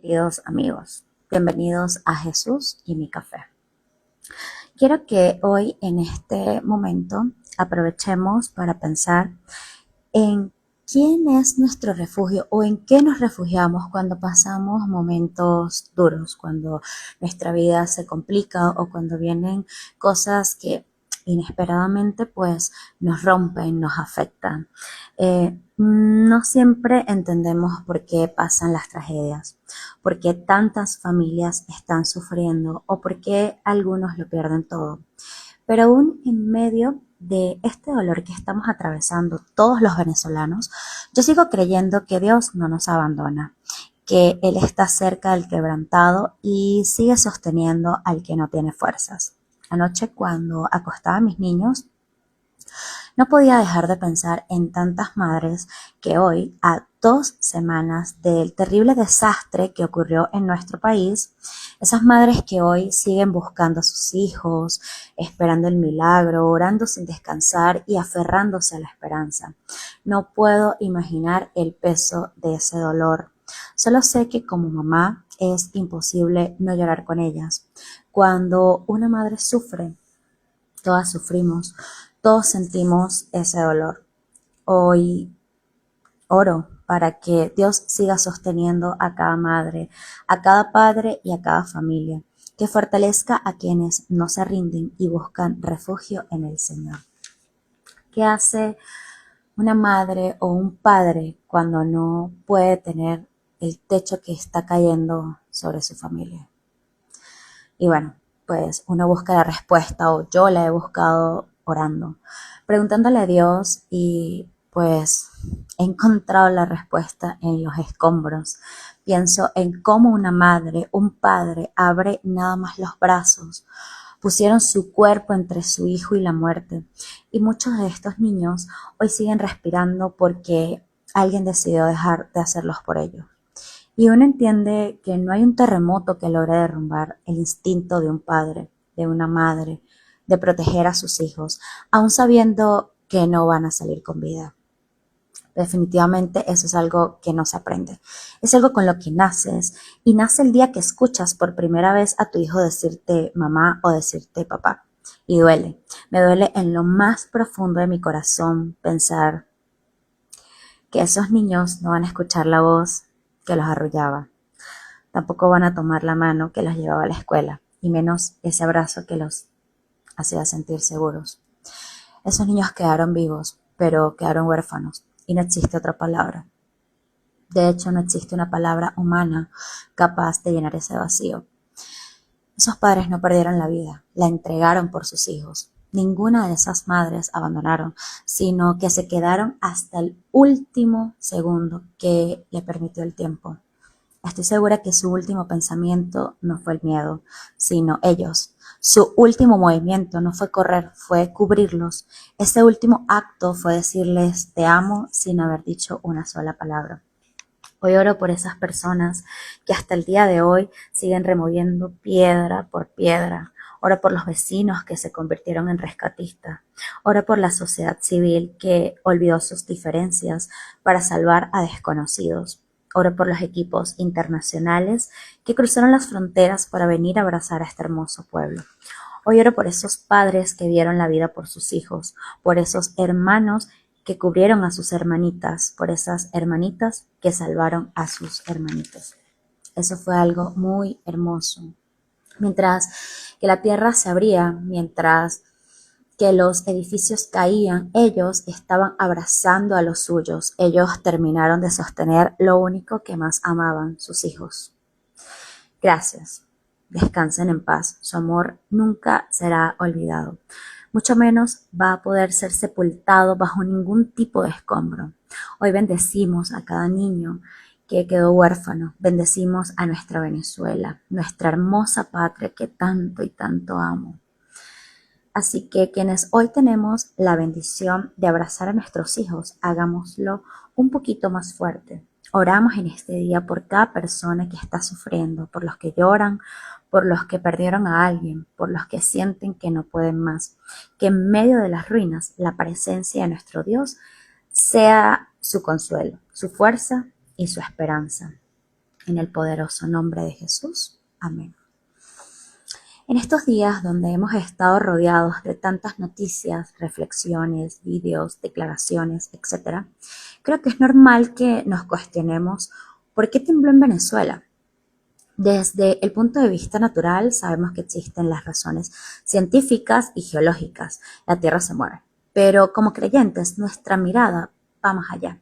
queridos amigos, bienvenidos a Jesús y mi café. Quiero que hoy en este momento aprovechemos para pensar en quién es nuestro refugio o en qué nos refugiamos cuando pasamos momentos duros, cuando nuestra vida se complica o cuando vienen cosas que inesperadamente pues nos rompen, nos afectan. No siempre entendemos por qué pasan las tragedias, por qué tantas familias están sufriendo o por qué algunos lo pierden todo. Pero aún en medio de este dolor que estamos atravesando todos los venezolanos, yo sigo creyendo que Dios no nos abandona, que Él está cerca del quebrantado y sigue sosteniendo al que no tiene fuerzas. Anoche cuando acostaba a mis niños, no podía dejar de pensar en tantas madres que hoy, a 2 semanas del terrible desastre que ocurrió en nuestro país, esas madres que hoy siguen buscando a sus hijos, esperando el milagro, orando sin descansar y aferrándose a la esperanza. No puedo imaginar el peso de ese dolor. Solo sé que como mamá es imposible no llorar con ellas. Cuando una madre sufre, todas sufrimos, todos sentimos ese dolor. Hoy oro para que Dios siga sosteniendo a cada madre, a cada padre y a cada familia, que fortalezca a quienes no se rinden y buscan refugio en el Señor. ¿Qué hace una madre o un padre cuando no puede tener el techo que está cayendo sobre su familia? Y bueno, pues uno busca la respuesta, o yo la he buscado orando, preguntándole a Dios, y pues he encontrado la respuesta en los escombros. Pienso en cómo una madre, un padre abre nada más los brazos, pusieron su cuerpo entre su hijo y la muerte. Y muchos de estos niños hoy siguen respirando porque alguien decidió dejar de hacerlos por ellos. Y uno entiende que no hay un terremoto que logre derrumbar el instinto de un padre, de una madre, de proteger a sus hijos, aun sabiendo que no van a salir con vida. Definitivamente eso es algo que no se aprende. Es algo con lo que naces, y nace el día que escuchas por primera vez a tu hijo decirte mamá o decirte papá. Y duele. Me duele en lo más profundo de mi corazón pensar que esos niños no van a escuchar la voz que los arrullaba. Tampoco van a tomar la mano que los llevaba a la escuela, y menos ese abrazo que los hacía sentir seguros. Esos niños quedaron vivos, pero quedaron huérfanos, y no existe otra palabra. De hecho, no existe una palabra humana capaz de llenar ese vacío. Esos padres no perdieron la vida, la entregaron por sus hijos. Ninguna de esas madres abandonaron, sino que se quedaron hasta el último segundo que le permitió el tiempo. Estoy segura que su último pensamiento no fue el miedo, sino ellos. Su último movimiento no fue correr, fue cubrirlos. Ese último acto fue decirles te amo sin haber dicho una sola palabra. Hoy oro por esas personas que hasta el día de hoy siguen removiendo piedra por piedra. Oro por los vecinos que se convirtieron en rescatistas. Oro por la sociedad civil que olvidó sus diferencias para salvar a desconocidos. Oro por los equipos internacionales que cruzaron las fronteras para venir a abrazar a este hermoso pueblo. Hoy oro por esos padres que dieron la vida por sus hijos, por esos hermanos que cubrieron a sus hermanitas, por esas hermanitas que salvaron a sus hermanitos. Eso fue algo muy hermoso. Mientras que la tierra se abría, mientras que los edificios caían, ellos estaban abrazando a los suyos. Ellos terminaron de sostener lo único que más amaban, sus hijos. Gracias. Descansen en paz. Su amor nunca será olvidado. Mucho menos va a poder ser sepultado bajo ningún tipo de escombro. Hoy bendecimos a cada niño que quedó huérfano. Bendecimos a nuestra Venezuela, nuestra hermosa patria que tanto y tanto amo. Así que quienes hoy tenemos la bendición de abrazar a nuestros hijos, hagámoslo un poquito más fuerte. Oramos en este día por cada persona que está sufriendo, por los que lloran, por los que perdieron a alguien, por los que sienten que no pueden más. Que en medio de las ruinas, la presencia de nuestro Dios sea su consuelo, su fuerza y su esperanza. En el poderoso nombre de Jesús. Amén. En estos días donde hemos estado rodeados de tantas noticias, reflexiones, videos, declaraciones, etc., creo que es normal que nos cuestionemos por qué tembló en Venezuela. Desde el punto de vista natural, sabemos que existen las razones científicas y geológicas. La Tierra se mueve. Pero como creyentes, nuestra mirada va más allá.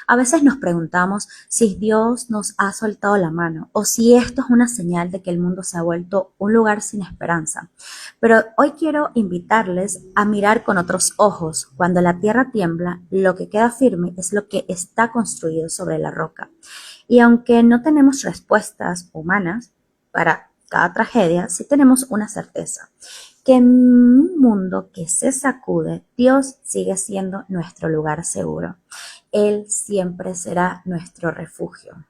A veces nos preguntamos si Dios nos ha soltado la mano o si esto es una señal de que el mundo se ha vuelto un lugar sin esperanza. Pero hoy quiero invitarles a mirar con otros ojos. Cuando la tierra tiembla, lo que queda firme es lo que está construido sobre la roca. Y aunque no tenemos respuestas humanas para cada tragedia, sí tenemos una certeza, que en un mundo que se sacude, Dios sigue siendo nuestro lugar seguro. Él siempre será nuestro refugio.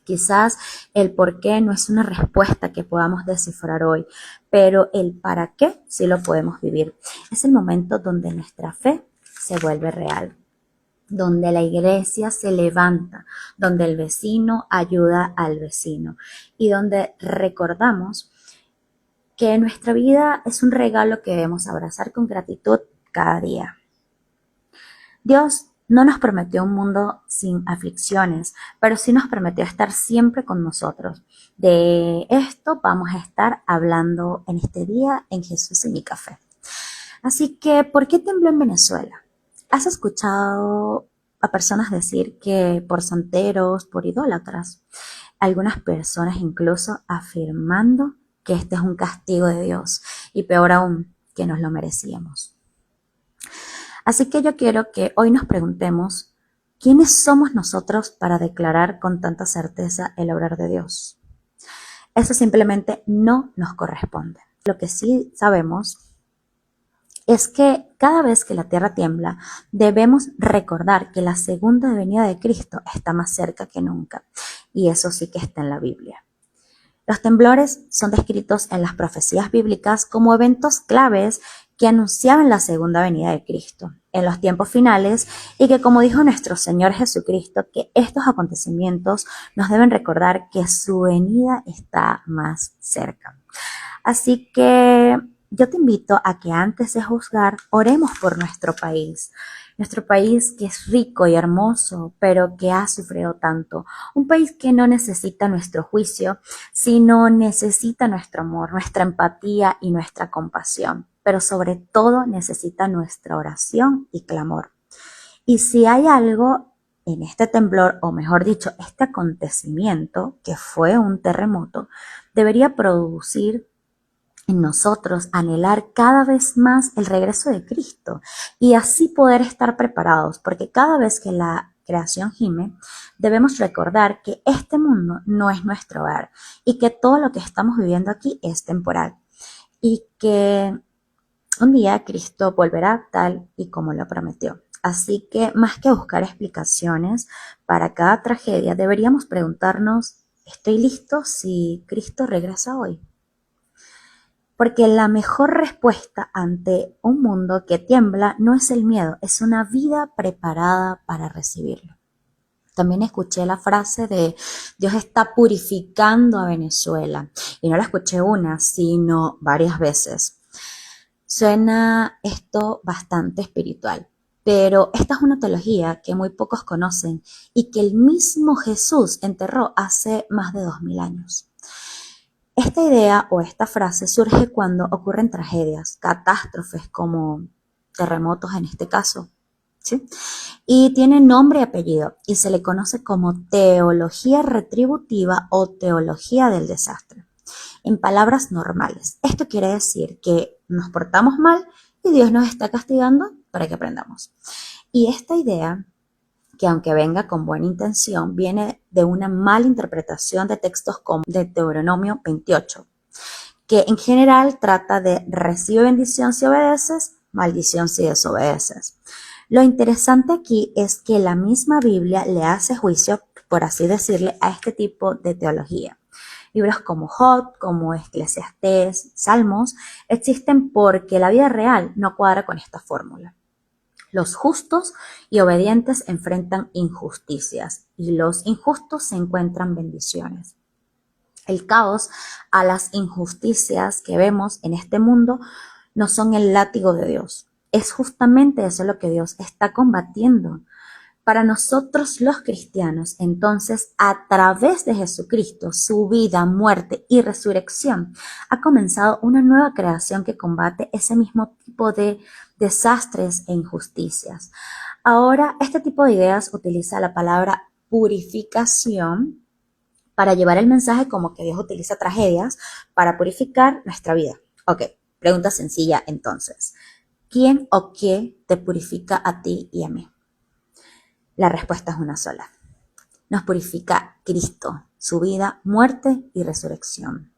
Quizás el por qué no es una respuesta que podamos descifrar hoy, pero el para qué sí lo podemos vivir. Es el momento donde nuestra fe se vuelve real, donde la iglesia se levanta, donde el vecino ayuda al vecino y donde recordamos que nuestra vida es un regalo que debemos abrazar con gratitud cada día. Dios no nos prometió un mundo sin aflicciones, pero sí nos prometió estar siempre con nosotros. De esto vamos a estar hablando en este día en Jesús y mi café. Así que, ¿por qué tembló en Venezuela? ¿Has escuchado a personas decir que por santeros, por idólatras? Algunas personas incluso afirmando que este es un castigo de Dios y peor aún, que nos lo merecíamos. Así que yo quiero que hoy nos preguntemos, ¿quiénes somos nosotros para declarar con tanta certeza el obrar de Dios? Eso simplemente no nos corresponde. Lo que sí sabemos es que cada vez que la tierra tiembla, debemos recordar que la segunda venida de Cristo está más cerca que nunca. Y eso sí que está en la Biblia. Los temblores son descritos en las profecías bíblicas como eventos claves que anunciaban la segunda venida de Cristo en los tiempos finales y que, como dijo nuestro Señor Jesucristo, que estos acontecimientos nos deben recordar que su venida está más cerca. Así que yo te invito a que antes de juzgar, oremos por nuestro país. Nuestro país que es rico y hermoso, pero que ha sufrido tanto. Un país que no necesita nuestro juicio, sino necesita nuestro amor, nuestra empatía y nuestra compasión. Pero sobre todo necesita nuestra oración y clamor. Y si hay algo en este temblor, o mejor dicho, este acontecimiento, que fue un terremoto, debería producir en nosotros anhelar cada vez más el regreso de Cristo y así poder estar preparados, porque cada vez que la creación gime, debemos recordar que este mundo no es nuestro hogar y que todo lo que estamos viviendo aquí es temporal y que un día Cristo volverá tal y como lo prometió. Así que más que buscar explicaciones para cada tragedia, deberíamos preguntarnos, ¿estoy listo si Cristo regresa hoy? Porque la mejor respuesta ante un mundo que tiembla no es el miedo, es una vida preparada para recibirlo. También escuché la frase de Dios está purificando a Venezuela. Y no la escuché una, sino varias veces. Suena esto bastante espiritual, pero esta es una teología que muy pocos conocen y que el mismo Jesús enterró hace más de 2000 años. Esta idea o esta frase surge cuando ocurren tragedias, catástrofes como terremotos en este caso, ¿sí? Y tiene nombre y apellido y se le conoce como teología retributiva o teología del desastre. En palabras normales, esto quiere decir que nos portamos mal y Dios nos está castigando para que aprendamos. Y esta idea, que aunque venga con buena intención, viene de una mala interpretación de textos como de Deuteronomio 28, que en general trata de recibe bendición si obedeces, maldición si desobedeces. Lo interesante aquí es que la misma Biblia le hace juicio, por así decirle, a este tipo de teología. Libros como Job, como Eclesiastés, Salmos, existen porque la vida real no cuadra con esta fórmula. Los justos y obedientes enfrentan injusticias y los injustos se encuentran bendiciones. El caos a las injusticias que vemos en este mundo no son el látigo de Dios. Es justamente eso lo que Dios está combatiendo. Para nosotros los cristianos, entonces, a través de Jesucristo, su vida, muerte y resurrección, ha comenzado una nueva creación que combate ese mismo tipo de desastres e injusticias. Ahora, este tipo de ideas utiliza la palabra purificación para llevar el mensaje como que Dios utiliza tragedias para purificar nuestra vida. Ok, pregunta sencilla entonces. ¿Quién o qué te purifica a ti y a mí? La respuesta es una sola. Nos purifica Cristo, su vida, muerte y resurrección.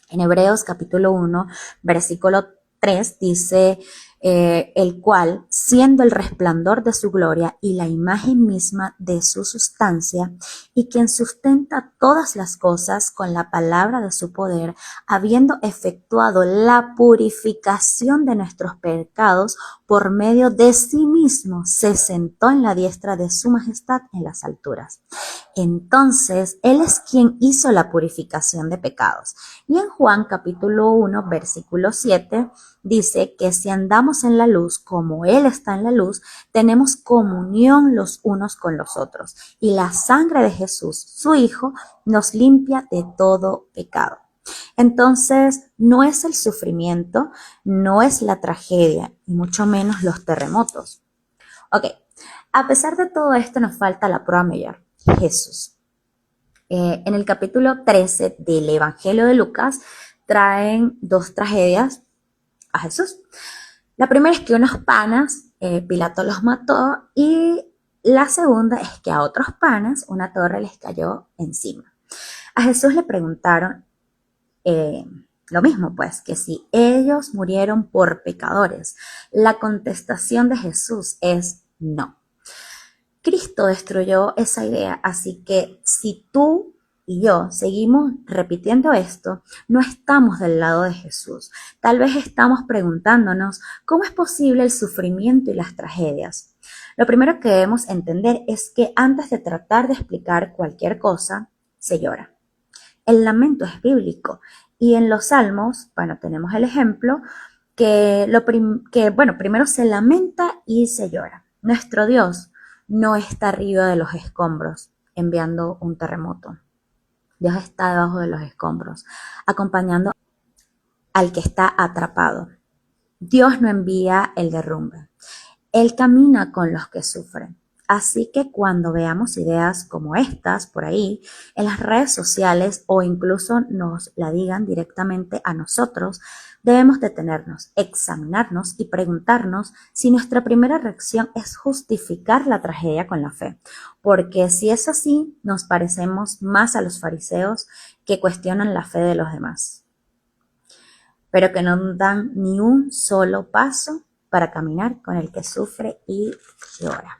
En Hebreos capítulo 1, versículo 3 dice, el cual, siendo el resplandor de su gloria y la imagen misma de su sustancia, y quien sustenta todas las cosas con la palabra de su poder, habiendo efectuado la purificación de nuestros pecados por medio de sí mismo, se sentó en la diestra de su majestad en las alturas. Entonces, Él es quien hizo la purificación de pecados. Y en Juan capítulo 1, versículo 7, dice que si andamos en la luz como Él está en la luz, tenemos comunión los unos con los otros. Y la sangre de Jesús, su Hijo, nos limpia de todo pecado. Entonces, no es el sufrimiento, no es la tragedia, y mucho menos los terremotos. Ok, a pesar de todo esto nos falta la prueba mayor. Jesús. En el capítulo 13 del Evangelio de Lucas traen dos tragedias a Jesús. La primera es que unos panas, Pilato los mató, y la segunda es que a otros panas una torre les cayó encima. A Jesús le preguntaron lo mismo, pues, que si ellos murieron por pecadores. La contestación de Jesús es no. Cristo destruyó esa idea, así que si tú y yo seguimos repitiendo esto, no estamos del lado de Jesús. Tal vez estamos preguntándonos cómo es posible el sufrimiento y las tragedias. Lo primero que debemos entender es que antes de tratar de explicar cualquier cosa, se llora. El lamento es bíblico y en los Salmos, bueno, tenemos el ejemplo que primero se lamenta y se llora. Nuestro Dios no está arriba de los escombros enviando un terremoto. Dios está debajo de los escombros, acompañando al que está atrapado. Dios no envía el derrumbe. Él camina con los que sufren. Así que cuando veamos ideas como estas por ahí en las redes sociales o incluso nos la digan directamente a nosotros, debemos detenernos, examinarnos y preguntarnos si nuestra primera reacción es justificar la tragedia con la fe. Porque si es así, nos parecemos más a los fariseos que cuestionan la fe de los demás, pero que no dan ni un solo paso para caminar con el que sufre y llora.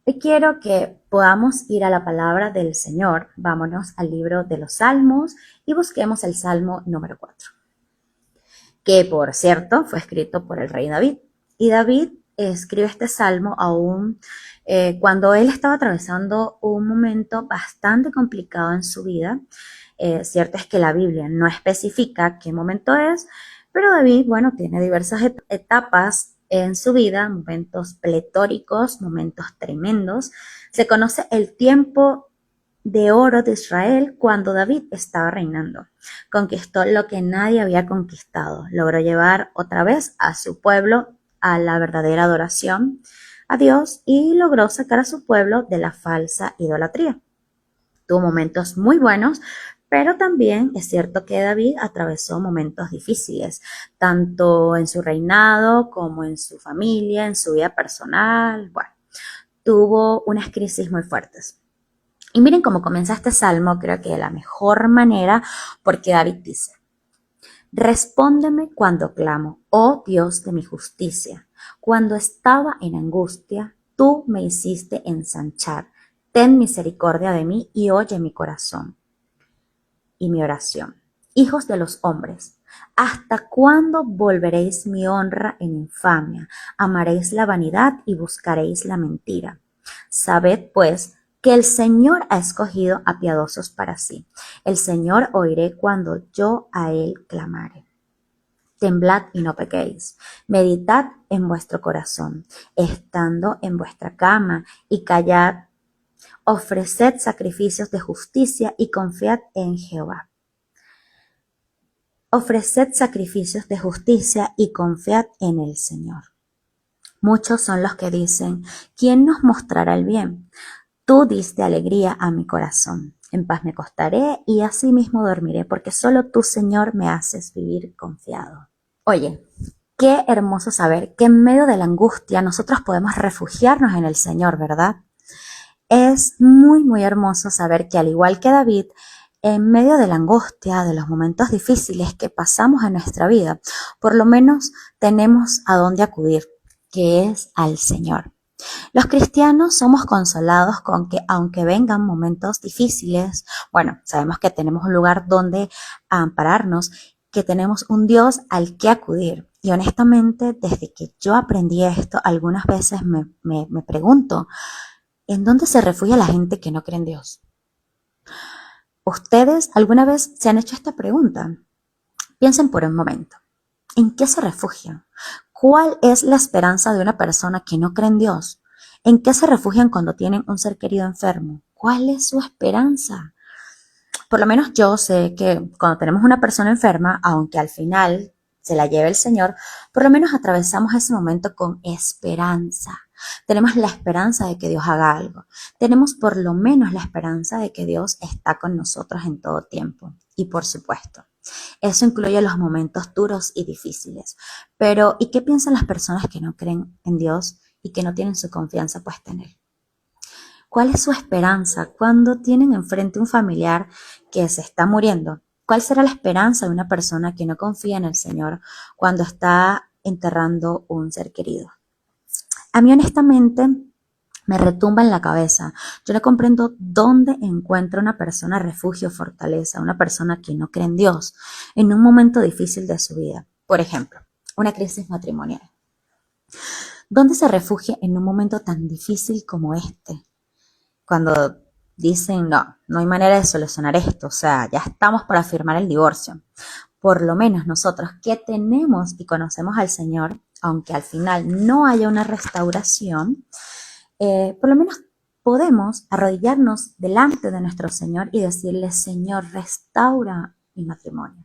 Hoy quiero que podamos ir a la palabra del Señor. Vámonos al libro de los Salmos y busquemos el Salmo número 4, que por cierto fue escrito por el rey David. Y David escribe este salmo aún cuando él estaba atravesando un momento bastante complicado en su vida. Cierto es que la Biblia no especifica qué momento es, pero David, bueno, tiene diversas etapas en su vida, momentos pletóricos, momentos tremendos. Se conoce el tiempo de oro de Israel cuando David estaba reinando. Conquistó lo que nadie había conquistado. Logró llevar otra vez a su pueblo a la verdadera adoración a Dios y logró sacar a su pueblo de la falsa idolatría. Tuvo momentos muy buenos, pero también es cierto que David atravesó momentos difíciles, tanto en su reinado como en su familia, en su vida personal. Bueno, tuvo unas crisis muy fuertes. Y miren cómo comienza este salmo, creo que de la mejor manera, porque David dice: respóndeme cuando clamo, oh Dios de mi justicia. Cuando estaba en angustia, tú me hiciste ensanchar. Ten misericordia de mí y oye mi corazón y mi oración. Hijos de los hombres, ¿Hasta cuándo volveréis mi honra en infamia? Amaréis la vanidad y buscaréis la mentira. Sabed, pues, que el Señor ha escogido a piadosos para sí. El Señor oiré cuando yo a él clamare. Temblad y no pequéis. Meditad en vuestro corazón, estando en vuestra cama, y callad. Ofreced sacrificios de justicia y confiad en Jehová. Ofreced sacrificios de justicia y confiad en el Señor. Muchos son los que dicen: ¿quién nos mostrará el bien? Tú diste alegría a mi corazón. En paz me acostaré y asimismo dormiré, porque solo tú, Señor, me haces vivir confiado. Oye, qué hermoso saber que en medio de la angustia nosotros podemos refugiarnos en el Señor, ¿verdad? Es muy, muy hermoso saber que, al igual que David, en medio de la angustia, de los momentos difíciles que pasamos en nuestra vida, por lo menos tenemos a dónde acudir, que es al Señor. Los cristianos somos consolados con que, aunque vengan momentos difíciles, bueno, sabemos que tenemos un lugar donde ampararnos, que tenemos un Dios al que acudir. Y honestamente, desde que yo aprendí esto, algunas veces me pregunto: ¿en dónde se refugia la gente que no cree en Dios? ¿Ustedes alguna vez se han hecho esta pregunta? Piensen por un momento. ¿En qué se refugian? ¿Cuál es la esperanza de una persona que no cree en Dios? ¿En qué se refugian cuando tienen un ser querido enfermo? ¿Cuál es su esperanza? Por lo menos yo sé que cuando tenemos una persona enferma, aunque al final se la lleve el Señor, por lo menos atravesamos ese momento con esperanza. Tenemos la esperanza de que Dios haga algo. Tenemos por lo menos la esperanza de que Dios está con nosotros en todo tiempo. Y por supuesto, eso incluye los momentos duros y difíciles. Pero, ¿y qué piensan las personas que no creen en Dios y que no tienen su confianza puesta en Él? ¿Cuál es su esperanza cuando tienen enfrente un familiar que se está muriendo? ¿Cuál será la esperanza de una persona que no confía en el Señor cuando está enterrando un ser querido? A mí, honestamente, me retumba en la cabeza. Yo no comprendo dónde encuentra una persona refugio, fortaleza, una persona que no cree en Dios en un momento difícil de su vida. Por ejemplo, una crisis matrimonial. ¿Dónde se refugia en un momento tan difícil como este? Cuando dicen: no hay manera de solucionar esto, o sea, ya estamos para firmar el divorcio. Por lo menos nosotros que tenemos y conocemos al Señor, aunque al final no haya una restauración, por lo menos podemos arrodillarnos delante de nuestro Señor y decirle: Señor, restaura mi matrimonio.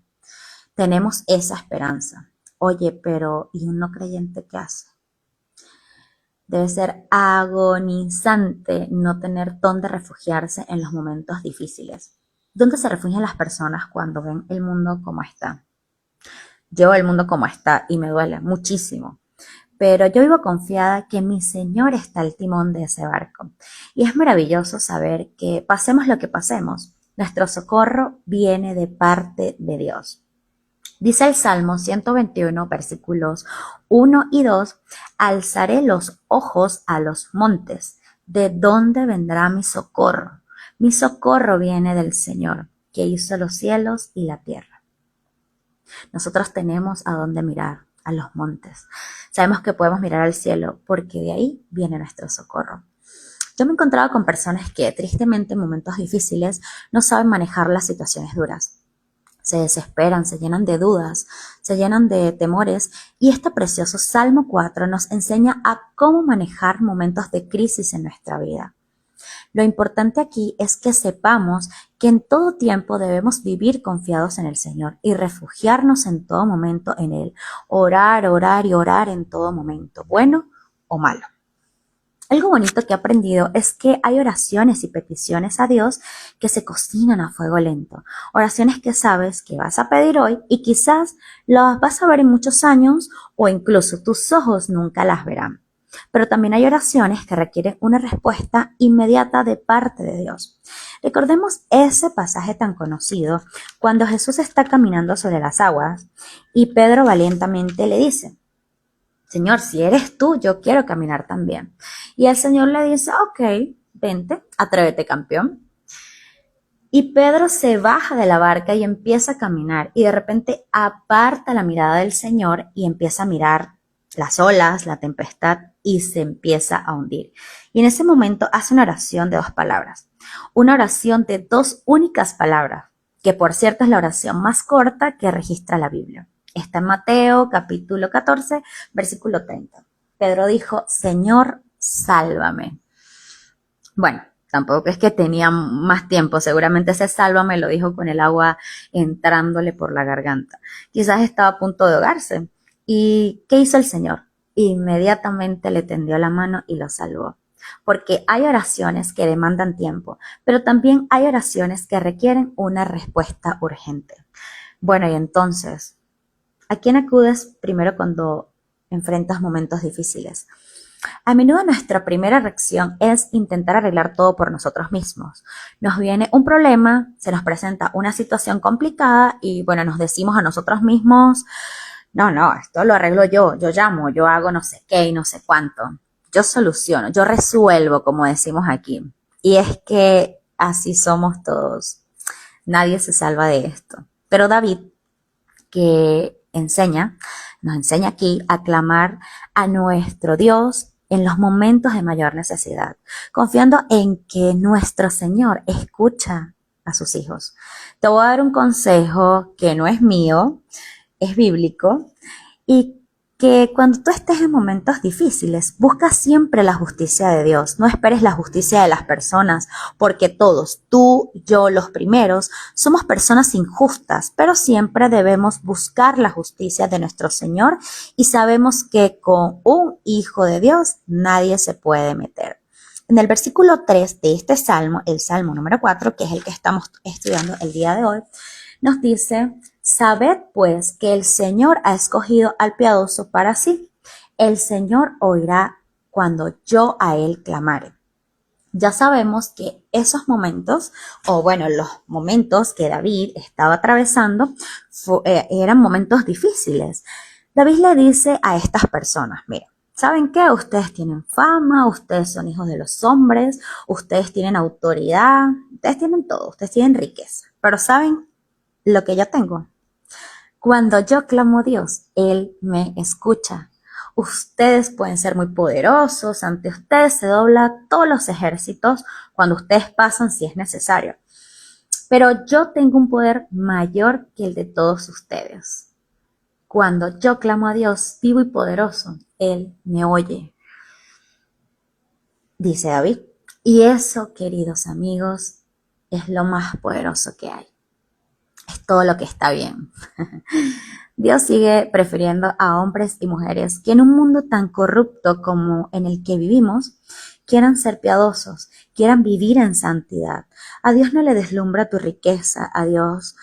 Tenemos esa esperanza. Oye, pero ¿y un no creyente qué hace? Debe ser agonizante no tener dónde refugiarse en los momentos difíciles. ¿Dónde se refugian las personas cuando ven el mundo como está? Yo veo el mundo como está y me duele muchísimo. Pero yo vivo confiada que mi Señor está al timón de ese barco. Y es maravilloso saber que pasemos lo que pasemos, nuestro socorro viene de parte de Dios. Dice el Salmo 121, versículos 1 y 2, alzaré los ojos a los montes. ¿De dónde vendrá mi socorro? Mi socorro viene del Señor, que hizo los cielos y la tierra. Nosotros tenemos a dónde mirar, a los montes. Sabemos que podemos mirar al cielo porque de ahí viene nuestro socorro. Yo me he encontrado con personas que tristemente en momentos difíciles no saben manejar las situaciones duras. Se desesperan, se llenan de dudas, se llenan de temores, y este precioso Salmo 4 nos enseña a cómo manejar momentos de crisis en nuestra vida. Lo importante aquí es que sepamos que en todo tiempo debemos vivir confiados en el Señor y refugiarnos en todo momento en Él. Orar, orar y orar en todo momento, bueno o malo. Algo bonito que he aprendido es que hay oraciones y peticiones a Dios que se cocinan a fuego lento. Oraciones que sabes que vas a pedir hoy y quizás las vas a ver en muchos años o incluso tus ojos nunca las verán. Pero también hay oraciones que requieren una respuesta inmediata de parte de Dios. Recordemos ese pasaje tan conocido cuando Jesús está caminando sobre las aguas y Pedro valientemente le dice: Señor, si eres tú, yo quiero caminar también. Y el Señor le dice: ok, vente, atrévete, campeón. Y Pedro se baja de la barca y empieza a caminar y de repente aparta la mirada del Señor y empieza a mirar las olas, la tempestad y se empieza a hundir. Y en ese momento hace una oración de 2 palabras, una oración de 2 únicas palabras, que por cierto es la oración más corta que registra la Biblia. Está en Mateo capítulo 14, versículo 30. Pedro dijo, Señor, sálvame. Bueno, tampoco es que tenía más tiempo, seguramente ese sálvame lo dijo con el agua entrándole por la garganta. Quizás estaba a punto de ahogarse. ¿Y qué hizo el Señor? Inmediatamente le tendió la mano y lo salvó. Porque hay oraciones que demandan tiempo, pero también hay oraciones que requieren una respuesta urgente. Bueno, y entonces, ¿a quién acudes primero cuando enfrentas momentos difíciles? A menudo nuestra primera reacción es intentar arreglar todo por nosotros mismos. Nos viene un problema, se nos presenta una situación complicada y bueno, nos decimos a nosotros mismos, no, esto lo arreglo yo llamo, yo hago no sé qué y no sé cuánto. Yo soluciono, yo resuelvo, como decimos aquí. Y es que así somos todos. Nadie se salva de esto. Pero David, que nos enseña aquí a clamar a nuestro Dios en los momentos de mayor necesidad, confiando en que nuestro Señor escucha a sus hijos. Te voy a dar un consejo que no es mío, es bíblico, y que cuando tú estés en momentos difíciles, busca siempre la justicia de Dios. No esperes la justicia de las personas, porque todos, tú, yo, los primeros, somos personas injustas, pero siempre debemos buscar la justicia de nuestro Señor y sabemos que con un hijo de Dios nadie se puede meter. En el versículo 3 de este salmo, el salmo número 4, que es el que estamos estudiando el día de hoy, nos dice, sabed pues que el Señor ha escogido al piadoso para sí. El Señor oirá cuando yo a él clamare. Ya sabemos que esos momentos, o bueno, los momentos que David estaba atravesando, eran momentos difíciles. David le dice a estas personas, mira, ¿saben qué? Ustedes tienen fama, ustedes son hijos de los hombres, ustedes tienen autoridad, ustedes tienen todo, ustedes tienen riqueza, pero ¿saben lo que yo tengo? Cuando yo clamo a Dios, Él me escucha. Ustedes pueden ser muy poderosos, ante ustedes se doblan todos los ejércitos cuando ustedes pasan si es necesario. Pero yo tengo un poder mayor que el de todos ustedes. Cuando yo clamo a Dios vivo y poderoso, Él me oye, dice David. Y eso, queridos amigos, es lo más poderoso que hay. Es todo lo que está bien. Dios sigue prefiriendo a hombres y mujeres que en un mundo tan corrupto como en el que vivimos, quieran ser piadosos, quieran vivir en santidad. A Dios no le deslumbra tu riqueza, a Dios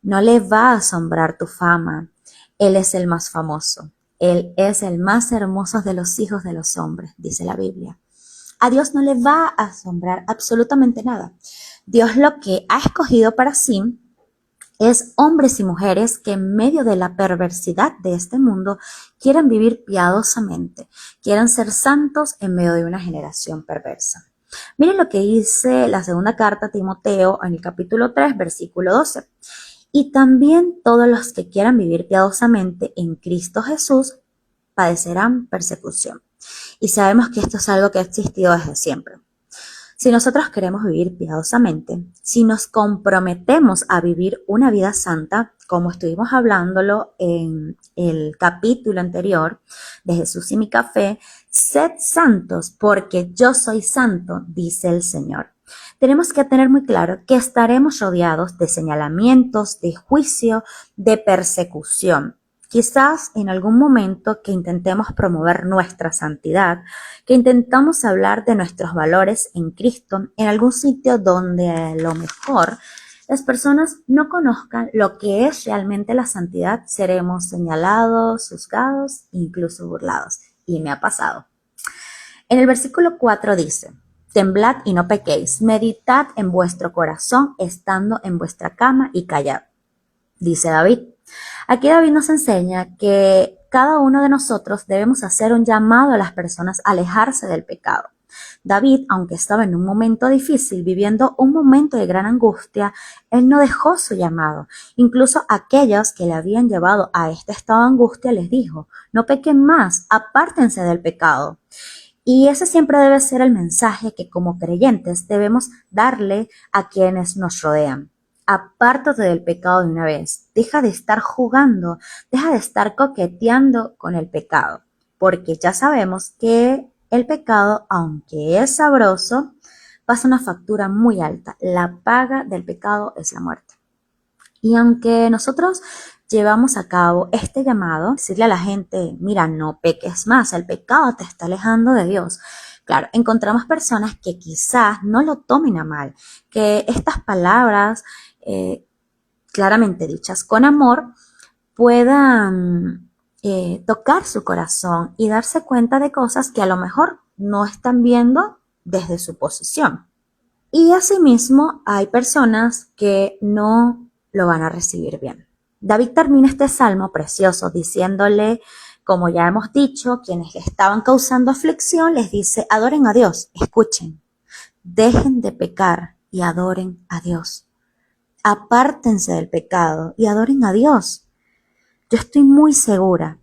no le va a asombrar tu fama. Él es el más famoso, Él es el más hermoso de los hijos de los hombres, dice la Biblia. A Dios no le va a asombrar absolutamente nada. Dios lo que ha escogido para sí es hombres y mujeres que en medio de la perversidad de este mundo quieran vivir piadosamente, quieran ser santos en medio de una generación perversa. Miren lo que dice la segunda carta a Timoteo en el capítulo 3, versículo 12. Y también todos los que quieran vivir piadosamente en Cristo Jesús padecerán persecución. Y sabemos que esto es algo que ha existido desde siempre. Si nosotros queremos vivir piadosamente, si nos comprometemos a vivir una vida santa, como estuvimos hablándolo en el capítulo anterior de Jesús y mi café, sed santos porque yo soy santo, dice el Señor. Tenemos que tener muy claro que estaremos rodeados de señalamientos, de juicio, de persecución. Quizás en algún momento que intentemos promover nuestra santidad, que intentamos hablar de nuestros valores en Cristo, en algún sitio donde a lo mejor las personas no conozcan lo que es realmente la santidad, seremos señalados, juzgados, incluso burlados. Y me ha pasado. En el versículo 4 dice, temblad y no pequéis, meditad en vuestro corazón estando en vuestra cama y callad, dice David. Aquí David nos enseña que cada uno de nosotros debemos hacer un llamado a las personas a alejarse del pecado. David, aunque estaba en un momento difícil, viviendo un momento de gran angustia, él no dejó su llamado. Incluso aquellos que le habían llevado a este estado de angustia les dijo, no pequen más, apártense del pecado. Y ese siempre debe ser el mensaje que como creyentes debemos darle a quienes nos rodean. Apártate del pecado de una vez. Deja de estar jugando, deja de estar coqueteando con el pecado, porque ya sabemos que el pecado, aunque es sabroso, pasa una factura muy alta. La paga del pecado es la muerte. Y aunque nosotros llevamos a cabo este llamado, decirle a la gente, mira, no peques más, el pecado te está alejando de Dios. Claro, encontramos personas que quizás no lo tomen a mal, que estas palabras, claramente dichas con amor, puedan tocar su corazón y darse cuenta de cosas que a lo mejor no están viendo desde su posición. Y asimismo hay personas que no lo van a recibir bien. David termina este salmo precioso diciéndole, como ya hemos dicho, quienes le estaban causando aflicción, les dice, adoren a Dios, escuchen, dejen de pecar y adoren a Dios. Apártense del pecado y adoren a Dios. Yo estoy muy segura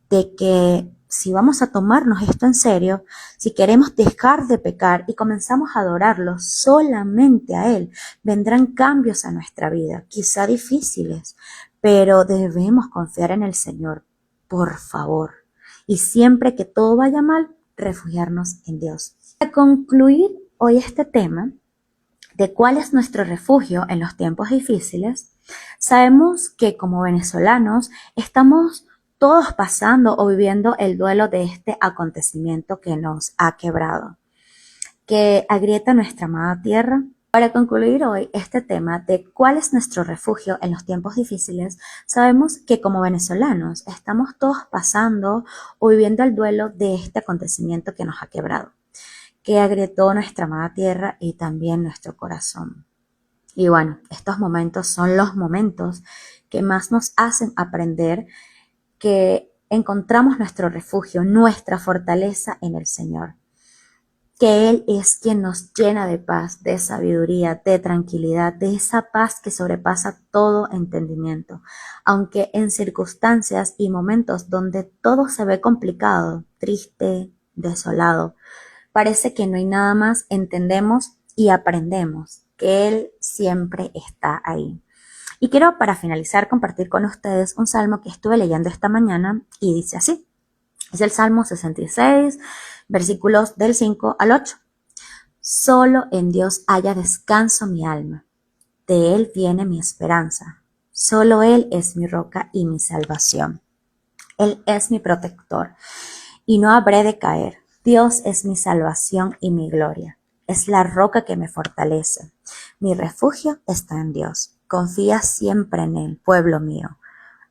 de que si vamos a tomarnos esto en serio, si queremos dejar de pecar y comenzamos a adorarlo solamente a Él, vendrán cambios a nuestra vida, quizá difíciles, pero debemos confiar en el Señor, por favor. Y siempre que todo vaya mal, refugiarnos en Dios. Para concluir hoy este tema de cuál es nuestro refugio en los tiempos difíciles, sabemos que como venezolanos estamos todos pasando o viviendo el duelo de este acontecimiento que nos ha quebrado, que agrieta nuestra amada tierra. Para concluir hoy este tema de cuál es nuestro refugio en los tiempos difíciles, sabemos que como venezolanos estamos todos pasando o viviendo el duelo de este acontecimiento que nos ha quebrado, que agrietó nuestra amada tierra y también nuestro corazón. Y bueno, estos momentos son los momentos que más nos hacen aprender que encontramos nuestro refugio, nuestra fortaleza en el Señor, que Él es quien nos llena de paz, de sabiduría, de tranquilidad, de esa paz que sobrepasa todo entendimiento. Aunque en circunstancias y momentos donde todo se ve complicado, triste, desolado, parece que no hay nada más, entendemos y aprendemos que Él siempre está ahí. Y quiero para finalizar compartir con ustedes un salmo que estuve leyendo esta mañana y dice así. Es el Salmo 66, versículos del 5 al 8. Solo en Dios haya descanso mi alma. De Él viene mi esperanza. Solo Él es mi roca y mi salvación. Él es mi protector y no habré de caer. Dios es mi salvación y mi gloria. Es la roca que me fortalece. Mi refugio está en Dios. Confía siempre en Él, pueblo mío.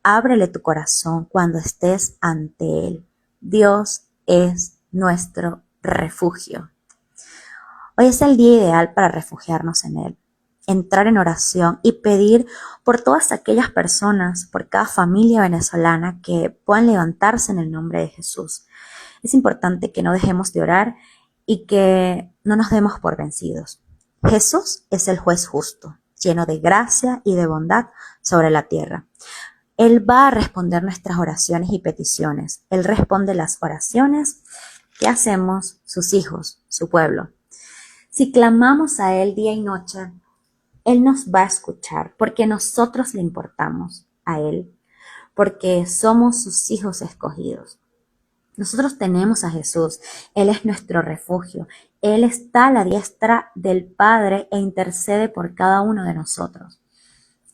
Ábrele tu corazón cuando estés ante Él. Dios es nuestro refugio. Hoy es el día ideal para refugiarnos en Él, entrar en oración y pedir por todas aquellas personas, por cada familia venezolana que puedan levantarse en el nombre de Jesús. Es importante que no dejemos de orar y que no nos demos por vencidos. Jesús es el juez justo, lleno de gracia y de bondad sobre la tierra. Él va a responder nuestras oraciones y peticiones. Él responde las oraciones que hacemos sus hijos, su pueblo. Si clamamos a Él día y noche, Él nos va a escuchar porque nosotros le importamos a Él, porque somos sus hijos escogidos. Nosotros tenemos a Jesús, Él es nuestro refugio, Él está a la diestra del Padre e intercede por cada uno de nosotros.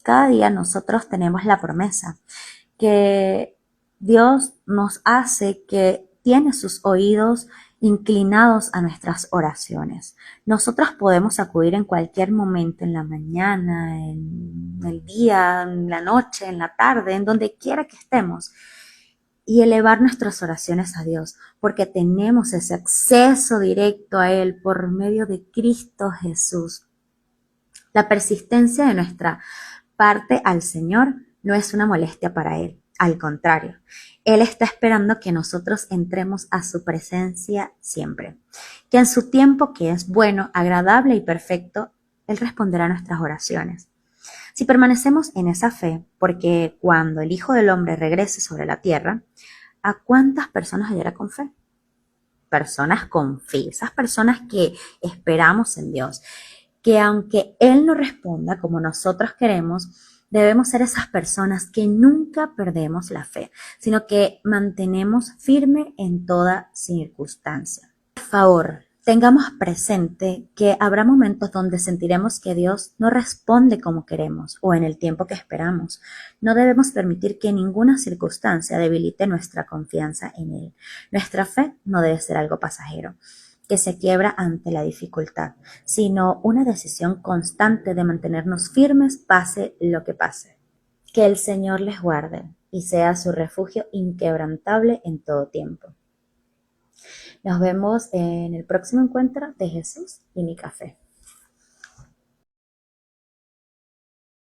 Cada día nosotros tenemos la promesa que Dios nos hace que tiene sus oídos inclinados a nuestras oraciones. Nosotros podemos acudir en cualquier momento, en la mañana, en el día, en la noche, en la tarde, en donde quiera que estemos, y elevar nuestras oraciones a Dios, porque tenemos ese acceso directo a Él por medio de Cristo Jesús. La persistencia de nuestra parte al Señor no es una molestia para Él. Al contrario, Él está esperando que nosotros entremos a su presencia siempre. Que en su tiempo, que es bueno, agradable y perfecto, Él responderá a nuestras oraciones. Si permanecemos en esa fe, porque cuando el Hijo del Hombre regrese sobre la tierra, ¿a cuántas personas hallará con fe? Personas con fe, esas personas que esperamos en Dios, que aunque Él no responda como nosotros queremos, debemos ser esas personas que nunca perdemos la fe, sino que mantenemos firme en toda circunstancia. Por favor, tengamos presente que habrá momentos donde sentiremos que Dios no responde como queremos o en el tiempo que esperamos. No debemos permitir que ninguna circunstancia debilite nuestra confianza en Él. Nuestra fe no debe ser algo pasajero que se quiebra ante la dificultad, sino una decisión constante de mantenernos firmes pase lo que pase. Que el Señor les guarde y sea su refugio inquebrantable en todo tiempo. Nos vemos en el próximo encuentro de Jesús y mi café.